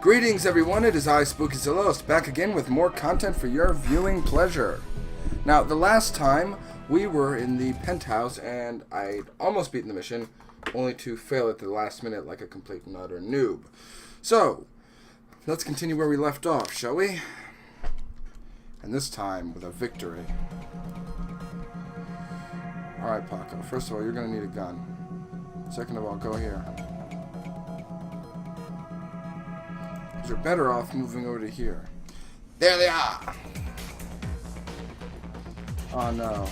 Greetings everyone, it is I, SpookyZillost, back again with more content for your viewing pleasure. Now, the last time we were in the penthouse and I'd almost beaten the mission, only to fail at the last minute like a complete and utter noob. So, let's continue where we left off, shall we? And this time with a victory. Alright, Paco, first of all, you're going to need a gun. Second of all, go here. You're better off moving over to here. There they are! Oh no.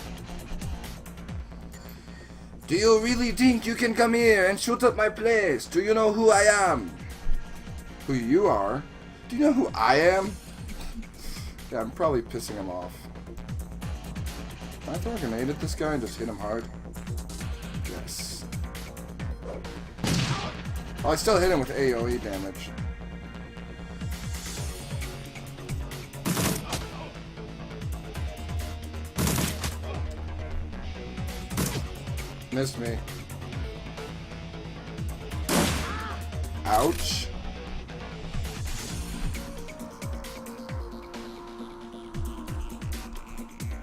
Do you really think you can come here and shoot up my place? Do you know who I am? Who you are? Do you know who I am? Yeah, I'm probably pissing him off. Can I throw a grenade at this guy and just hit him hard? Yes. Oh, I still hit him with AoE damage. Missed me. Ouch.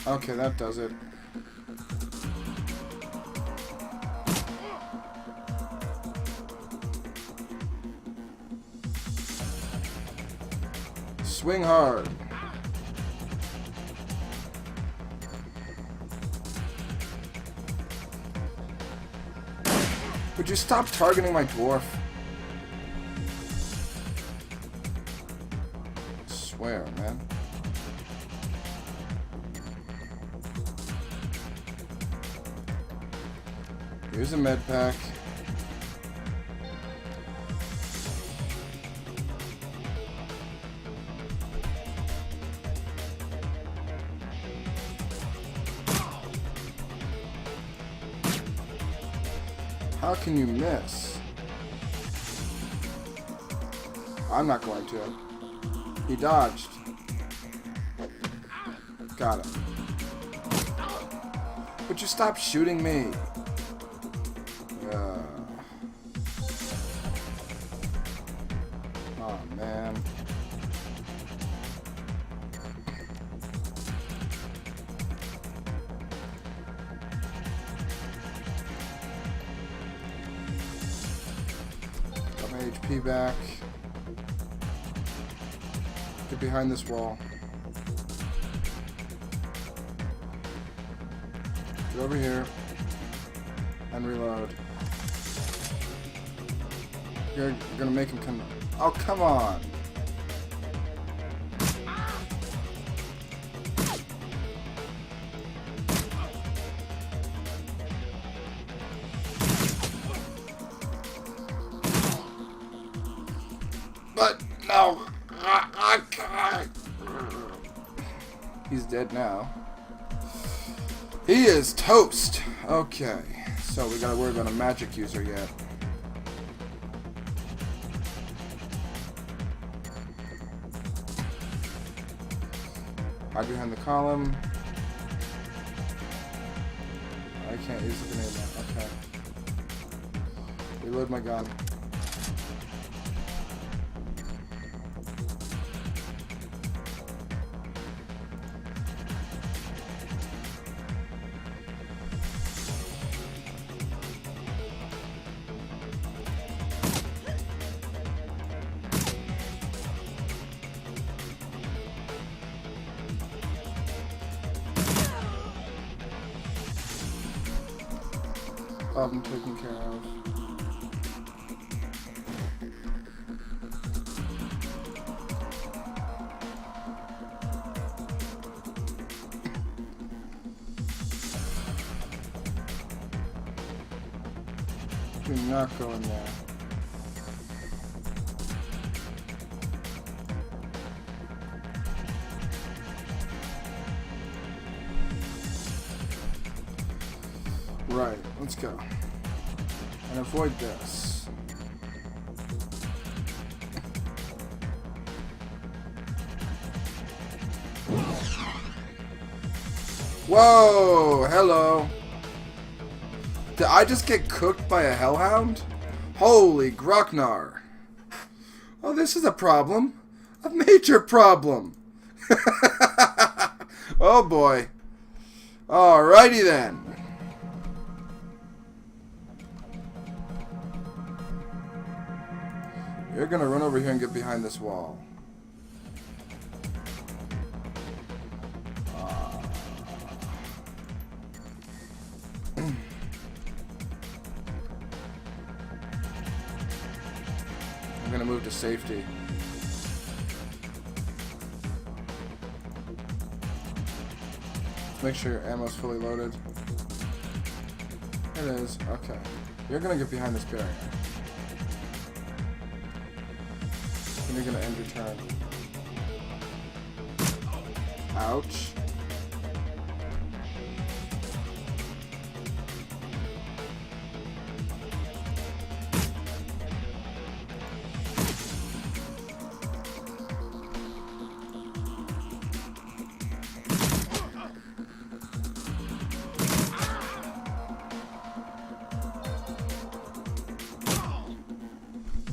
Okay, that does it. Swing hard. Would you stop targeting my dwarf? I swear, man. Here's a med pack. How can you miss? I'm not going to. He dodged. Got it. Would you stop shooting me? Oh, man. Got my HP back. Get behind this wall. Get over here. And reload. You're gonna make him come... Oh, come on! But, no! He's dead now. He is toast! Okay, so we gotta worry about a magic user yet. Hide behind the column. I can't use the grenade now. Okay. Reload my gun. Problem taken care of. Do not go in there. Right, let's go. And avoid this. Whoa! Hello! Did I just get cooked by a hellhound? Holy Grocknar! Oh, this is a problem. A major problem. Oh boy. Alrighty then. You're gonna run over here and get behind this wall. I'm gonna move to safety. Make sure your ammo's fully loaded. It is. Okay. You're gonna get behind this barrier. And you're gonna end your turn. Ouch.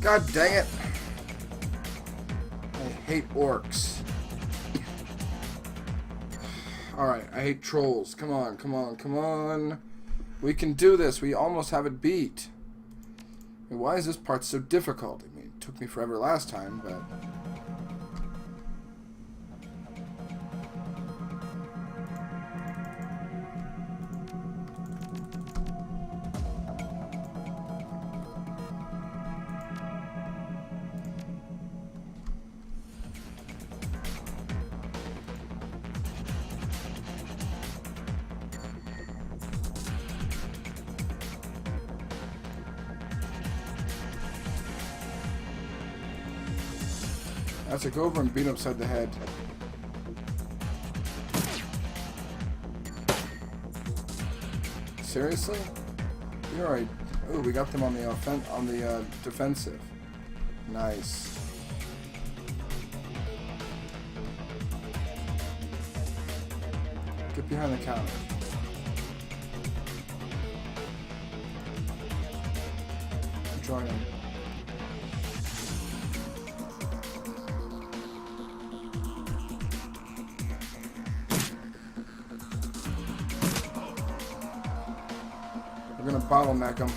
God dang it. I hate orcs. Alright, I hate trolls. Come on, come on, come on. We can do this. We almost have it beat. And why is this part so difficult? I mean, it took me forever last time, but... That's it, go over and beat him upside the head. Seriously? You're alright. Ooh, we got them on the defensive. Nice. Get behind the counter. Join him. We're gonna bottleneck him.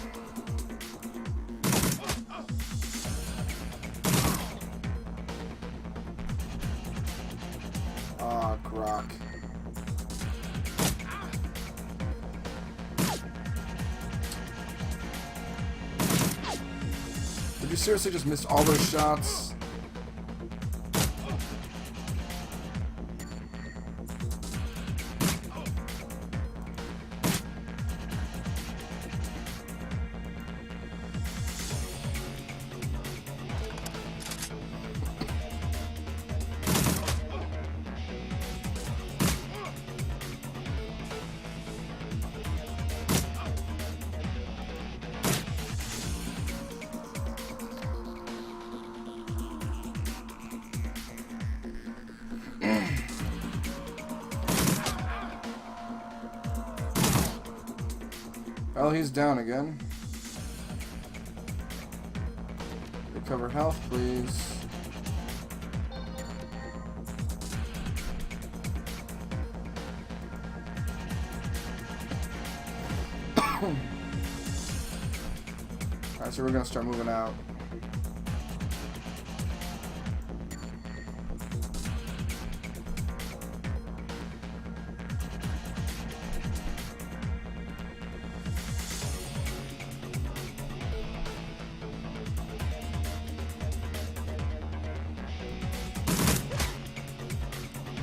Ah, Grok. Did you seriously just miss all those shots? Well, he's down again. Recover health, please. Alright, so we're gonna start moving out.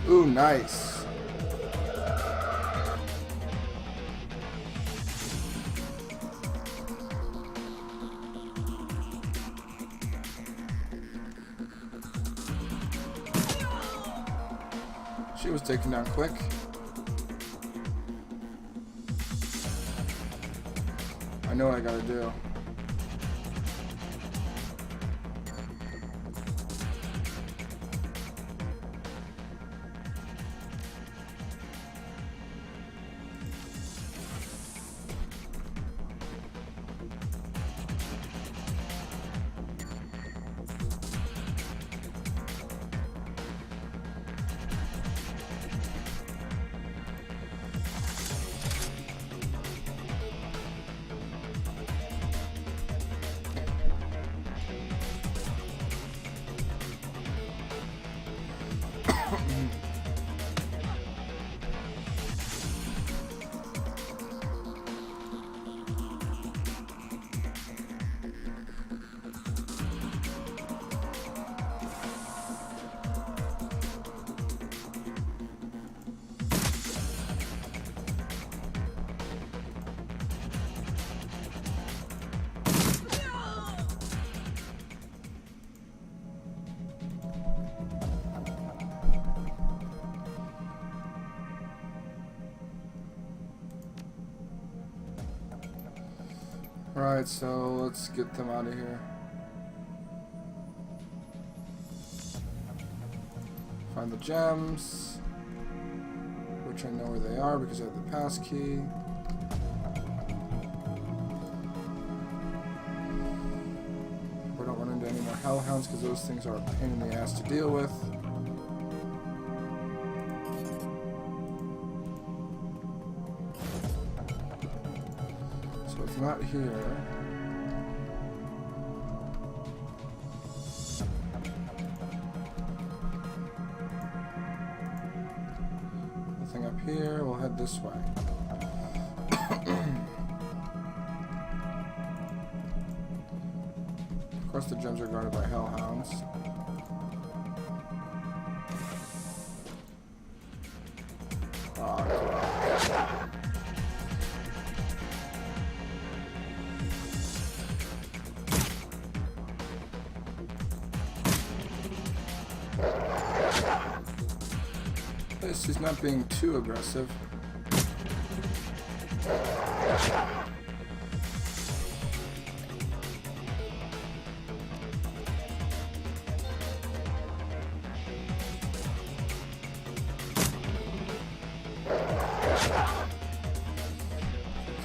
Ooh, nice. She was taken down quick. I know what I gotta do. Alright, so let's get them out of here. Find the gems, which I know where they are because I have the pass key. We don't run into any more hellhounds because those things are a pain in the ass to deal with. So it's not here. Nothing up here. We'll head this way. Of course, the gems are guarded by hellhounds. This is not being too aggressive.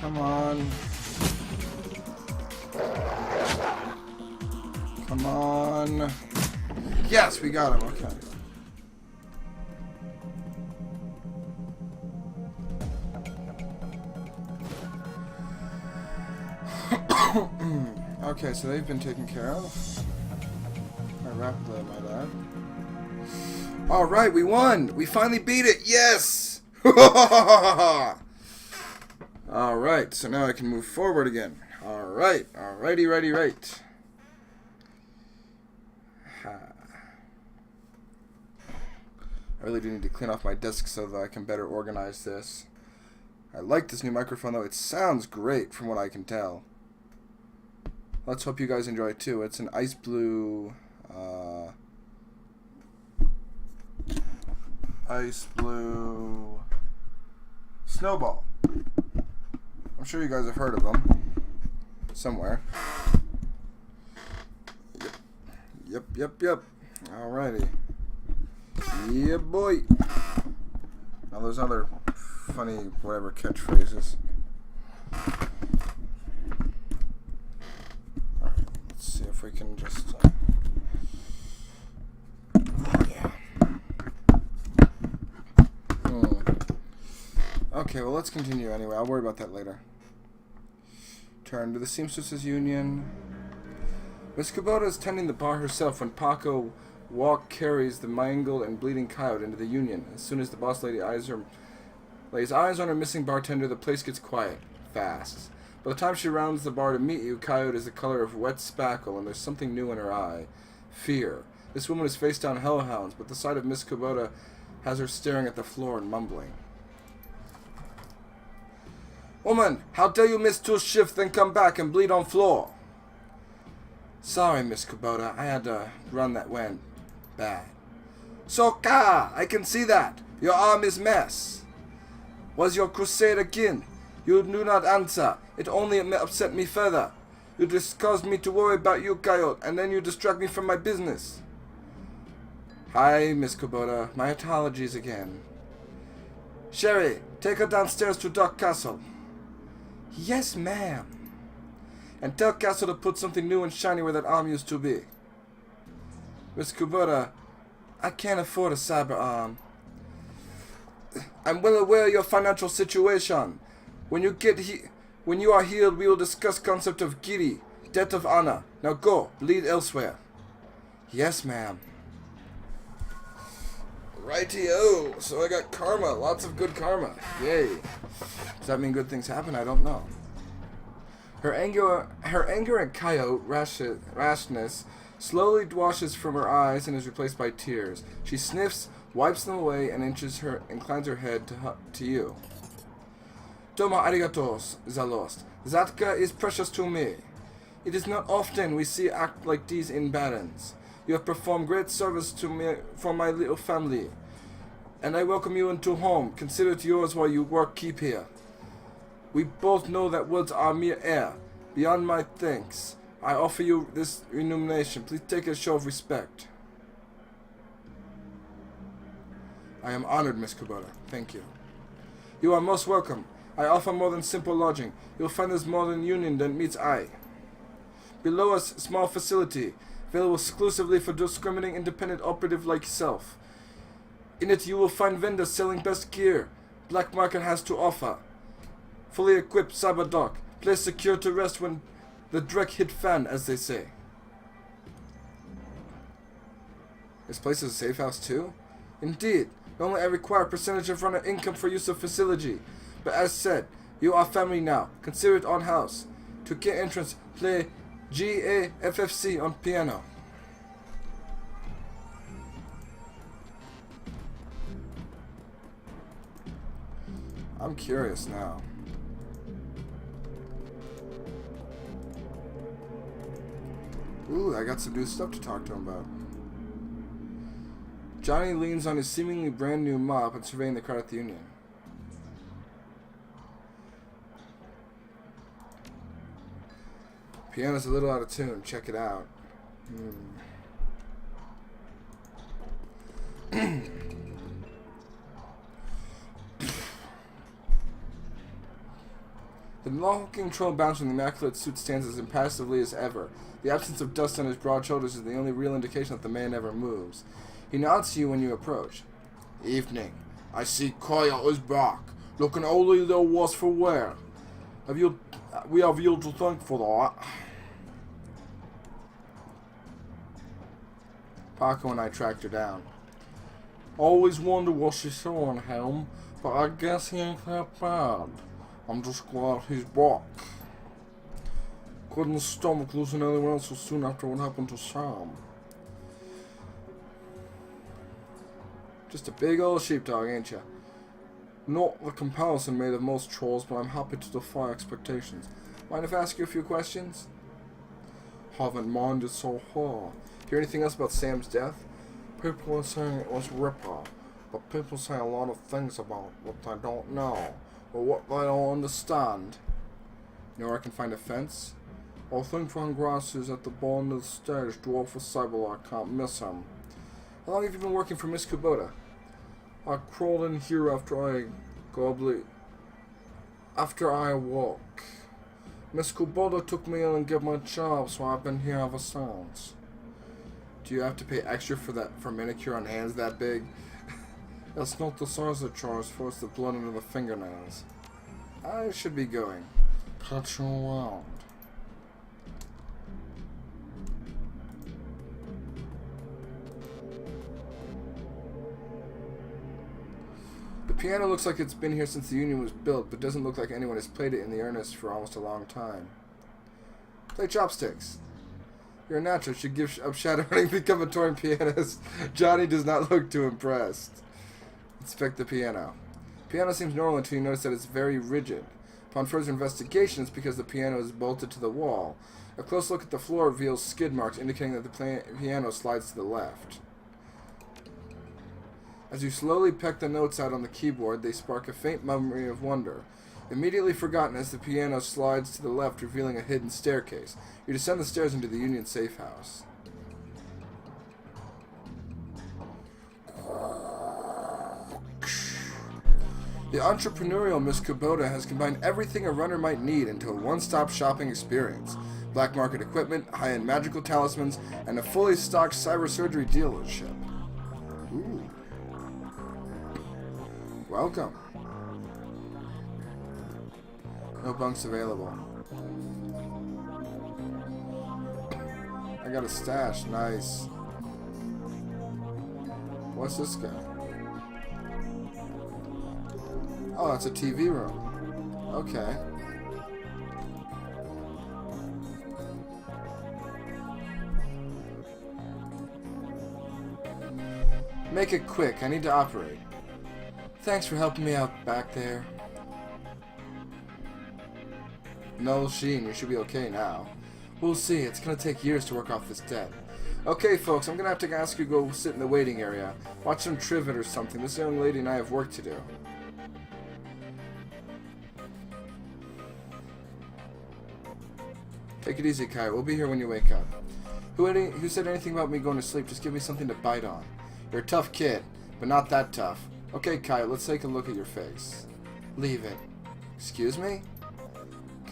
Come on. Come on. Yes, we got him. Okay. Okay, so they've been taken care of. Quite rapidly, I might add. Alright, we won! We finally beat it! Yes! Alright, so now I can move forward again. Alright, alrighty, righty, right. I really do need to clean off my desk so that I can better organize this. I like this new microphone though. It sounds great from what I can tell. Let's hope you guys enjoy it too. It's an ice blue snowball. I'm sure you guys have heard of them somewhere. Yep. Alrighty. Yeah, boy. Now those other funny whatever catchphrases. Let's see if we can just yeah. Okay, well let's continue anyway. I'll worry about that later. Turn to the Seamstresses Union. Miss Kubota is tending the bar herself when Paco carries the mangled and bleeding coyote into the Union. As soon as the boss lady lays eyes on her missing bartender, the place gets quiet, fast. By the time she rounds the bar to meet you, Coyote is the color of wet spackle, and there's something new in her eye. Fear. This woman has faced down hellhounds, but the sight of Miss Kubota has her staring at the floor and mumbling. Woman, how dare you miss 2 shifts, then come back and bleed on floor? Sorry, Miss Kubota, I had to run that went bad. Soka, I can see that. Your arm is mess. Was your crusade again? You do not answer. It only upset me further. You just caused me to worry about you, Coyote, and then you distract me from my business. Hi, Miss Kubota. My apologies again. Sherry, take her downstairs to Dark Castle. Yes, ma'am. And tell Castle to put something new and shiny where that arm used to be. Miss Kubota, I can't afford a cyber arm. I'm well aware of your financial situation. When you are healed, we will discuss concept of giri, debt of honor. Now go, bleed elsewhere. Yes, ma'am. Righty-o. So I got karma, lots of good karma. Yay. Does that mean good things happen? I don't know. Her anger and Coyote rashness slowly washes from her eyes and is replaced by tears. She sniffs, wipes them away, and inclines her head to you. Domo arigatos, Zalost. Zatka is precious to me. It is not often we see act like these in barons. You have performed great service to me for my little family, and I welcome you into home. Consider it yours while you keep here. We both know that words are mere air. Beyond my thanks, I offer you this illumination. Please take a show of respect. I am honored, Miss Kubota. Thank you. You are most welcome. I offer more than simple lodging. You'll find this modern union that meets eye. Below us, small facility, available exclusively for discriminating independent operative like yourself. In it, you will find vendors selling best gear Black Market has to offer. Fully equipped cyber dock, place secure to rest when the dreck hit fan, as they say. This place is a safe house too? Indeed. Normally I require a percentage of runner income for use of facility. But as said, you are family now. Consider it on house. To get entrance, play GAFFC on piano. I'm curious now. Ooh, I got some new stuff to talk to him about. Johnny leans on his seemingly brand new mop and surveying the crowd at the Union. Piano's a little out of tune. Check it out. The long control bounce from the immaculate suit stands as impassively as ever. The absence of dust on his broad shoulders is the only real indication that the man never moves. He nods to you when you approach. Evening. I see Kaya is back, looking only there was for wear. We have you to thank for that. Paco and I tracked her down. Always wondered what she saw in him, but I guess he ain't that bad. I'm just glad he's back. Couldn't stomach losing anyone else so soon after what happened to Sam. Just a big old sheepdog, ain't ya? Not the comparison made of most trolls, but I'm happy to defy expectations. Mind if I ask you a few questions? Haven't minded so far. Hear anything else about Sam's death? People are saying it was Ripper, but people say a lot of things about what they don't know, or what they don't understand. You know where I can find a fence? I think Van Grass is at the bottom of the stairs. Dwarf with Cyberlock, can't miss him. How long have you been working for Miss Kubota? I crawled in here after I awoke. Miss Kubota took me in and gave me a job, so I've been here ever since. Do you have to pay extra for manicure on hands that big? That's not the size of the charge, for it's the blood under the fingernails. I should be going. Catch you around. The piano looks like it's been here since the Union was built, but doesn't look like anyone has played it in the earnest for almost a long time. Play chopsticks. You're a natural. Should give up Shadowrunning and become a touring pianist. Johnny does not look too impressed. Inspect the piano. Piano seems normal until you notice that it's very rigid. Upon further investigation, it's because the piano is bolted to the wall. A close look at the floor reveals skid marks indicating that the piano slides to the left. As you slowly peck the notes out on the keyboard, they spark a faint memory of wonder. Immediately forgotten as the piano slides to the left, revealing a hidden staircase. You descend the stairs into the Union safe house. The entrepreneurial Miss Kubota has combined everything a runner might need into a one-stop shopping experience. Black market equipment, high-end magical talismans, and a fully stocked cyber surgery dealership. Ooh. Welcome. No bunks available. I got a stash. Nice. What's this guy? Oh, it's a TV room. Okay. Make it quick. I need to operate. Thanks for helping me out back there. No, Sheen, you should be okay now. We'll see. It's gonna take years to work off this debt. Okay, folks, I'm gonna have to ask you to go sit in the waiting area. Watch some trivet or something. This young lady and I have work to do. Take it easy, Kai. We'll be here when you wake up. Who said anything about me going to sleep? Just give me something to bite on. You're a tough kid, but not that tough. Okay, Kai, let's take a look at your face. Leave it. Excuse me?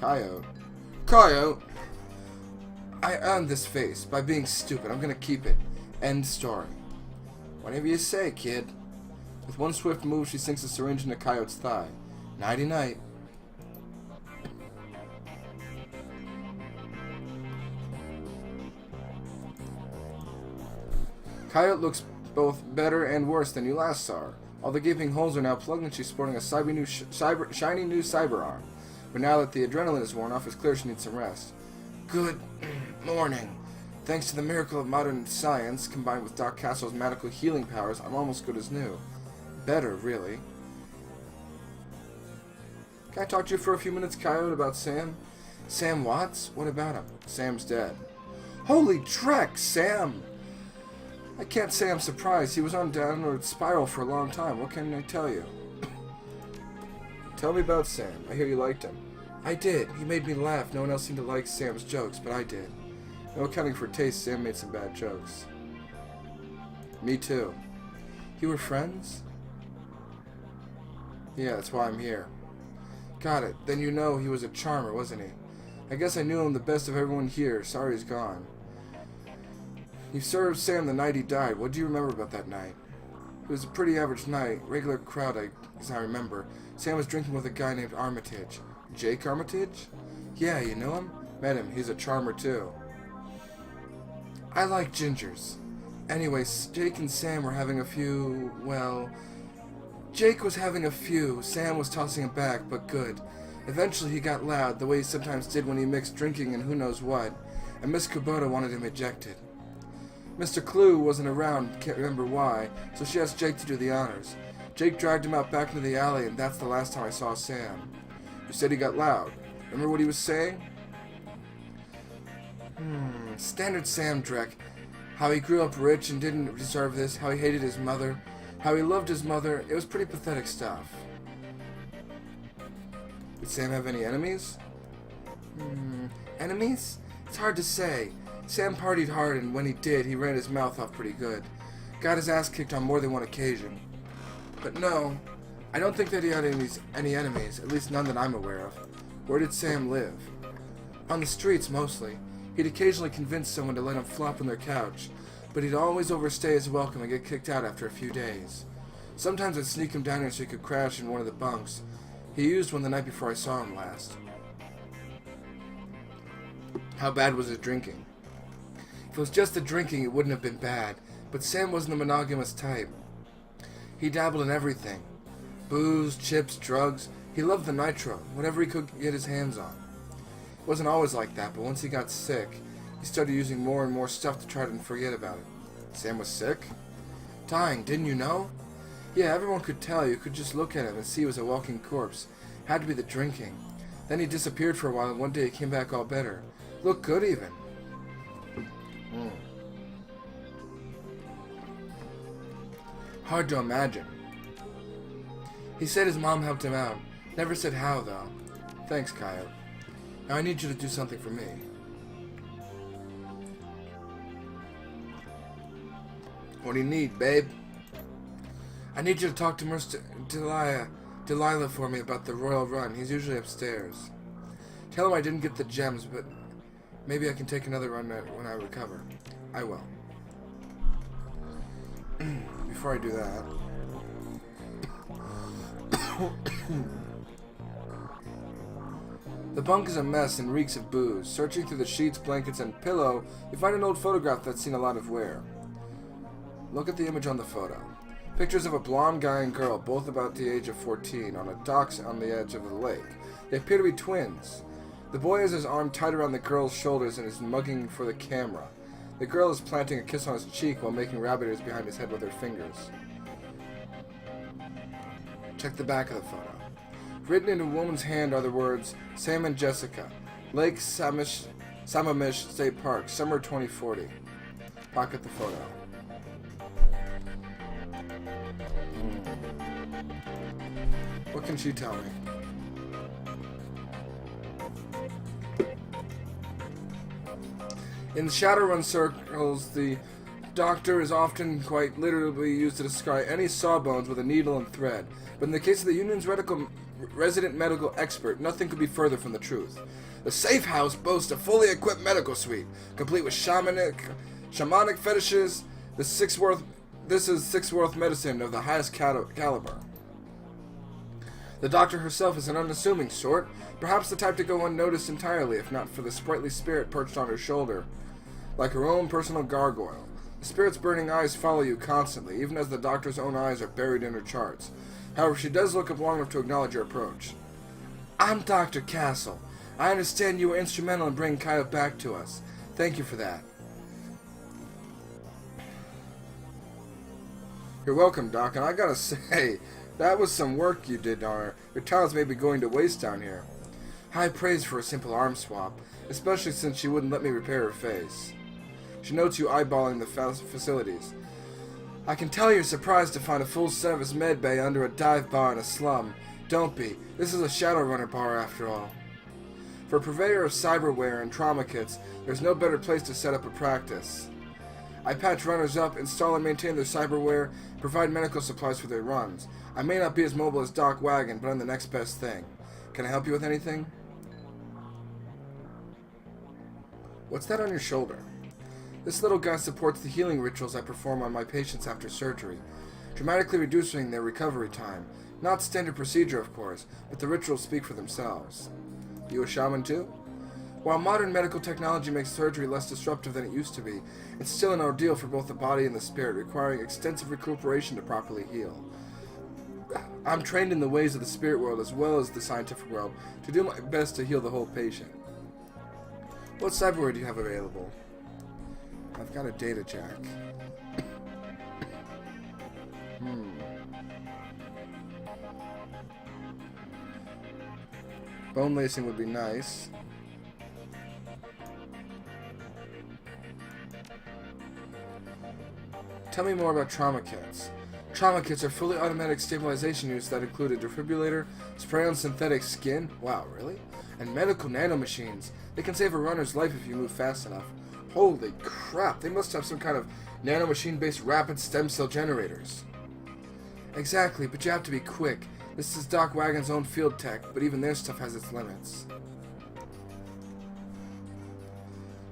Coyote. Coyote! I earned this face by being stupid. I'm gonna keep it. End story. Whatever you say, kid. With one swift move, she sinks a syringe into Coyote's thigh. Nighty-night. Coyote looks both better and worse than you last saw her. All the gaping holes are now plugged and she's sporting a shiny new cyber arm. But now that the adrenaline is worn off, it's clear she needs some rest. Good morning. Thanks to the miracle of modern science, combined with Doc Castle's magical healing powers, I'm almost good as new. Better, really. Can I talk to you for a few minutes, Coyote, about Sam? Sam Watts? What about him? Sam's dead. Holy Trek, Sam! I can't say I'm surprised. He was on downward spiral for a long time. What can I tell you? Tell me about Sam. I hear you liked him. I did. He made me laugh. No one else seemed to like Sam's jokes, but I did. No accounting for taste, Sam made some bad jokes. Me too. You were friends? Yeah, that's why I'm here. Got it. Then you know he was a charmer, wasn't he? I guess I knew him the best of everyone here. Sorry he's gone. You served Sam the night he died. What do you remember about that night? It was a pretty average night. Regular crowd, as I remember. Sam was drinking with a guy named Armitage. Jake Armitage? Yeah, you know him? Met him. He's a charmer, too. I like gingers. Anyways, Jake and Sam were having a few, well... Jake was having a few. Sam was tossing him back, but good. Eventually he got loud, the way he sometimes did when he mixed drinking and who knows what. And Miss Kubota wanted him ejected. Mr. Clue wasn't around, can't remember why, so she asked Jake to do the honors. Jake dragged him out back into the alley, and that's the last time I saw Sam. You said he got loud. Remember what he was saying? Standard Sam Drek. How he grew up rich and didn't deserve this, how he hated his mother, how he loved his mother. It was pretty pathetic stuff. Did Sam have any enemies? Enemies? It's hard to say. Sam partied hard, and when he did, he ran his mouth off pretty good. Got his ass kicked on more than one occasion. But no, I don't think that he had any enemies, at least none that I'm aware of. Where did Sam live? On the streets, mostly. He'd occasionally convince someone to let him flop on their couch, but he'd always overstay his welcome and get kicked out after a few days. Sometimes I'd sneak him down here so he could crash in one of the bunks. He used one the night before I saw him last. How bad was his drinking? If it was just the drinking, it wouldn't have been bad, but Sam wasn't a monogamous type. He dabbled in everything. Booze, chips, drugs. He loved the nitro, whatever he could get his hands on. It wasn't always like that, but once he got sick, he started using more and more stuff to try to forget about it. Sam was sick? Dying, didn't you know? Yeah, everyone could tell. You could just look at him and see he was a walking corpse. Had to be the drinking. Then he disappeared for a while, and one day he came back all better. Looked good, even. Hard to imagine. He said his mom helped him out. Never said how, though. Thanks, Coyote. Now I need you to do something for me. What do you need, babe? I need you to talk to Mr. Delilah for me about the Royal Run. He's usually upstairs. Tell him I didn't get the gems, but maybe I can take another run at it when I recover. I will. Before I do that... The bunk is a mess and reeks of booze. Searching through the sheets, blankets, and pillow, you find an old photograph that's seen a lot of wear. Look at the image on the photo. Pictures of a blonde guy and girl, both about the age of 14, on a dock on the edge of the lake. They appear to be twins. The boy has his arm tied around the girl's shoulders and is mugging for the camera. The girl is planting a kiss on his cheek while making rabbit ears behind his head with her fingers. Check the back of the photo. Written in a woman's hand are the words, Sam and Jessica, Lake Sammamish State Park, summer 2040. Pocket the photo. What can she tell me? In Shadowrun circles, the doctor is often quite literally used to describe any sawbones with a needle and thread. But in the case of the Union's resident medical expert, nothing could be further from the truth. The safe house boasts a fully equipped medical suite, complete with shamanic fetishes. This is sixth-worth medicine of the highest caliber. The doctor herself is an unassuming sort, perhaps the type to go unnoticed entirely, if not for the sprightly spirit perched on her shoulder, like her own personal gargoyle. The spirit's burning eyes follow you constantly, even as the doctor's own eyes are buried in her charts. However, she does look up long enough to acknowledge your approach. I'm Dr. Castle. I understand you were instrumental in bringing Kyle back to us. Thank you for that. You're welcome, Doc, and I gotta say, that was some work you did on her. Your talents may be going to waste down here. High praise for a simple arm swap, especially since she wouldn't let me repair her face. She notes you eyeballing the facilities. I can tell you're surprised to find a full-service med bay under a dive bar in a slum. Don't be. This is a Shadowrunner bar after all. For a purveyor of cyberware and trauma kits, there's no better place to set up a practice. I patch runners up, install and maintain their cyberware, provide medical supplies for their runs. I may not be as mobile as Doc Wagon, but I'm the next best thing. Can I help you with anything? What's that on your shoulder? This little guy supports the healing rituals I perform on my patients after surgery, dramatically reducing their recovery time. Not standard procedure, of course, but the rituals speak for themselves. You a shaman too? While modern medical technology makes surgery less disruptive than it used to be, it's still an ordeal for both the body and the spirit, requiring extensive recuperation to properly heal. I'm trained in the ways of the spirit world as well as the scientific world to do my best to heal the whole patient. What cyberware do you have available? I've got a data jack. Bone lacing would be nice. Tell me more about trauma kits. Trauma kits are fully automatic stabilization units that include a defibrillator, spray on synthetic skin, wow, really? And medical nanomachines. They can save a runner's life if you move fast enough. Holy crap, they must have some kind of nanomachine-based rapid stem cell generators. Exactly, but you have to be quick. This is Doc Wagon's own field tech, but even their stuff has its limits.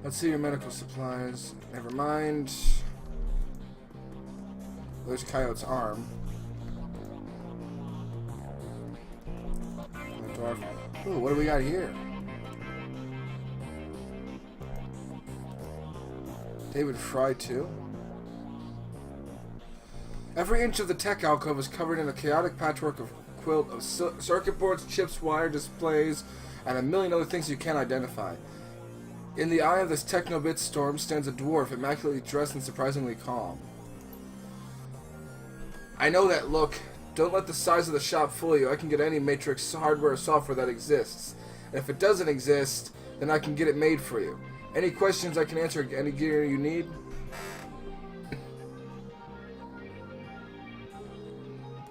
Let's see your medical supplies. Never mind. There's Coyote's arm. Ooh, what do we got here? David Fry too. Every inch of the tech alcove is covered in a chaotic patchwork of quilt of circuit boards, chips, wire displays, and a million other things you can't identify. In the eye of this technobit storm stands a dwarf, immaculately dressed and surprisingly calm. I know that look. Don't let the size of the shop fool you. I can get any Matrix hardware or software that exists. And if it doesn't exist, then I can get it made for you. Any questions I can answer, any gear you need?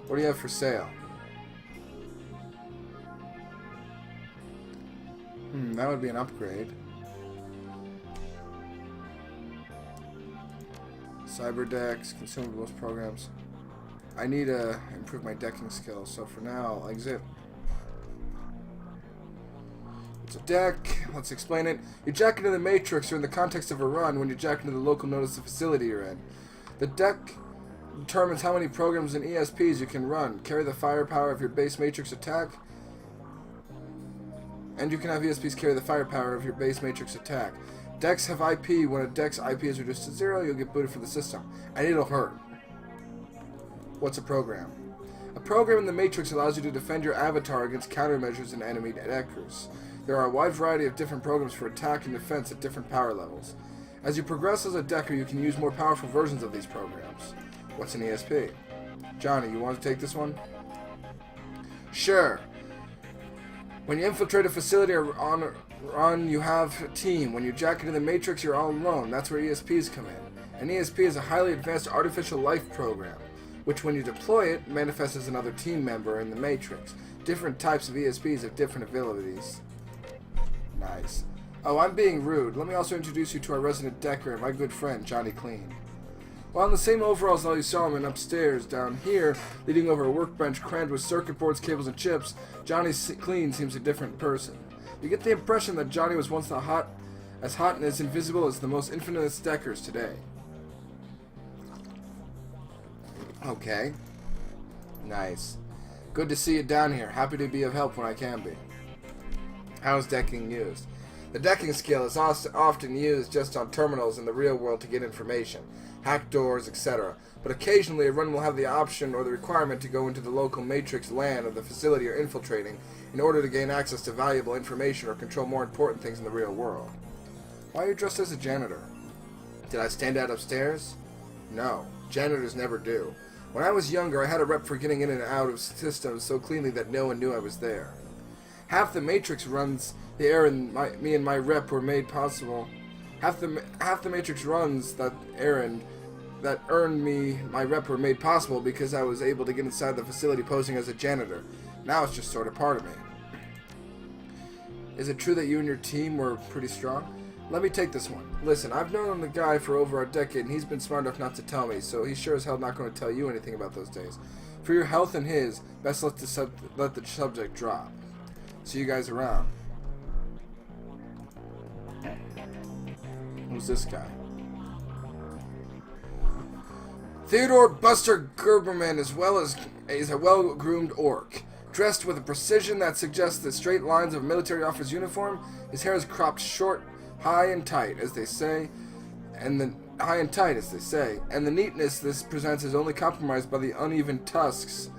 What do you have for sale? That would be an upgrade. Cyberdecks, consumables, programs. I need to improve my decking skills, so for now, I'll exit. It's a deck. Let's explain it. You jack into the Matrix or in the context of a run when you jack into the local notice of facility you're in. The deck determines how many programs and ESPs you can run, carry the firepower of your base Matrix attack, and you can have ESPs carry the firepower of your base Matrix attack. Decks have IP. When a deck's IP is reduced to 0, you'll get booted from the system, and it'll hurt. What's a program? A program in the Matrix allows you to defend your avatar against countermeasures and enemy deckers. There are a wide variety of different programs for attack and defense at different power levels. As you progress as a decker, you can use more powerful versions of these programs. What's an ESP? Johnny, you want to take this one? Sure. When you infiltrate a facility or on a run, you have a team. When you jack into the Matrix, you're all alone. That's where ESPs come in. An ESP is a highly advanced artificial life program, which when you deploy it, manifests as another team member in the Matrix. Different types of ESPs have different abilities. Nice. Oh, I'm being rude. Let me also introduce you to our resident decker, my good friend, Johnny Clean. While in the same overalls as you saw him in upstairs, down here, leaning over a workbench crammed with circuit boards, cables, and chips, Johnny Clean seems a different person. You get the impression that Johnny was once as hot and as invisible as the most infamous deckers today. Okay. Nice. Good to see you down here. Happy to be of help when I can be. How is decking used? The decking skill is often used just on terminals in the real world to get information, hack doors, etc. But occasionally a run will have the option or the requirement to go into the local matrix LAN of the facility you're infiltrating in order to gain access to valuable information or control more important things in the real world. Why are you dressed as a janitor? Did I stand out upstairs? No. Janitors never do. When I was younger, I had a rep for getting in and out of systems so cleanly that no one knew I was there. Half the matrix runs the errand me and my rep were made possible. Half the matrix runs that errand that earned me my rep were made possible because I was able to get inside the facility posing as a janitor. Now it's just sort of part of me. Is it true that you and your team were pretty strong? Let me take this one. Listen, I've known the guy for over a decade, and he's been smart enough not to tell me, so he's sure as hell not going to tell you anything about those days. For your health and his, best let the subject drop. See you guys around. Who's this guy? Theodore Buster Gerberman is a well-groomed orc. Dressed with a precision that suggests the straight lines of a military officer's uniform, his hair is cropped short, high and tight, as they say, and the neatness this presents is only compromised by the uneven tusks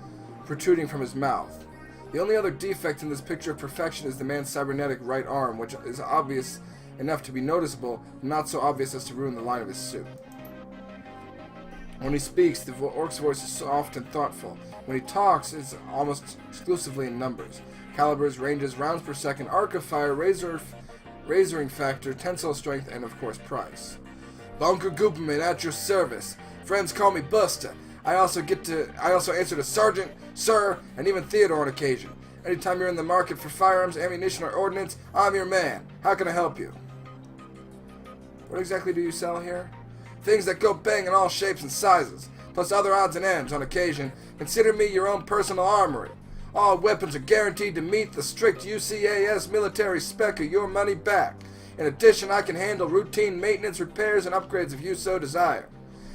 protruding from his mouth. The only other defect in this picture of perfection is the man's cybernetic right arm, which is obvious enough to be noticeable, but not so obvious as to ruin the line of his suit. When he speaks, the orc's voice is soft and thoughtful. When he talks, it's almost exclusively in numbers. Calibers, ranges, rounds per second, arc of fire, razoring factor, tensile strength, and of course price. Bunker Gooperman at your service. Friends call me Buster. I also answer to Sergeant, Sir, and even Theodore on occasion. Anytime you're in the market for firearms, ammunition, or ordnance, I'm your man. How can I help you? What exactly do you sell here? Things that go bang in all shapes and sizes, plus other odds and ends on occasion. Consider me your own personal armory. All weapons are guaranteed to meet the strict UCAS military spec of your money back. In addition, I can handle routine maintenance, repairs, and upgrades if you so desire.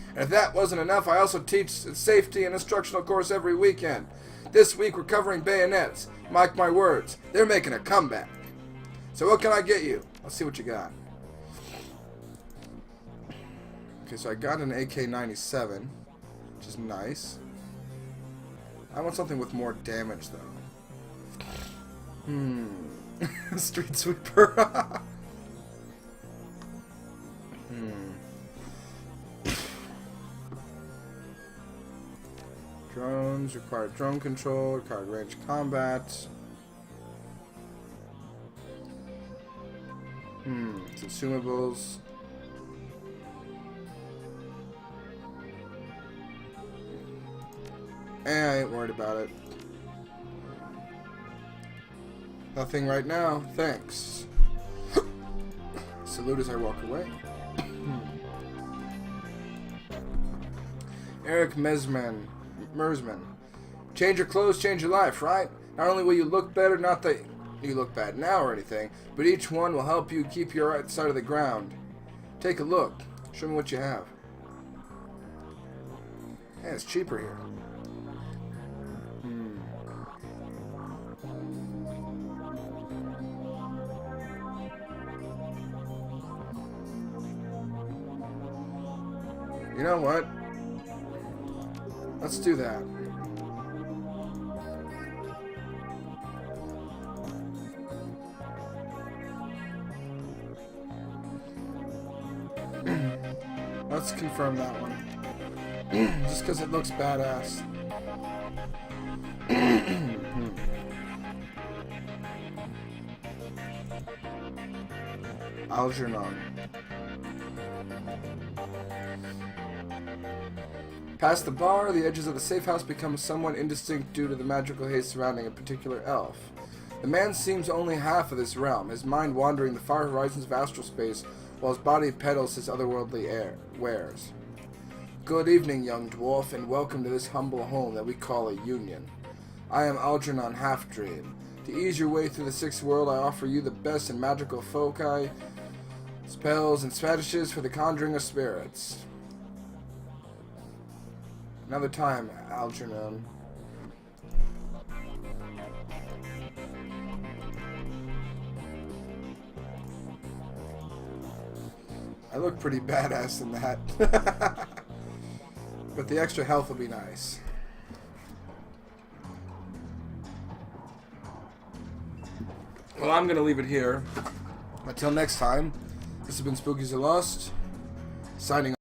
And if that wasn't enough, I also teach safety and instructional course every weekend. This week we're covering bayonets. Mark my words, they're making a comeback. So what can I get you? Let's see what you got. Okay, so I got an AK-97, which is nice. I want something with more damage, though. Street sweeper. Drones, required drone control, required range combat. Consumables. I ain't worried about it. Nothing right now, thanks. Salute as I walk away. Eric Mersman. Change your clothes, change your life, right? Not only will you look better, not that you look bad now or anything, but each one will help you keep your right side of the ground. Take a look. Show me what you have. Yeah, it's cheaper here. You know what? Let's do that. Let's confirm that one. Just because it looks badass. Algernon. Past the bar, the edges of the safe house become somewhat indistinct due to the magical haze surrounding a particular elf. The man seems only half of this realm, his mind wandering the far horizons of astral space, while his body peddles his otherworldly wares. Good evening, young dwarf, and welcome to this humble home that we call a union. I am Algernon Halfdream. To ease your way through the sixth world, I offer you the best in magical foci, spells, and fetishes for the conjuring of spirits. Another time, Algernon. I look pretty badass in that. But the extra health will be nice. Well, I'm going to leave it here. Until next time, this has been Spookies the Lost, signing off.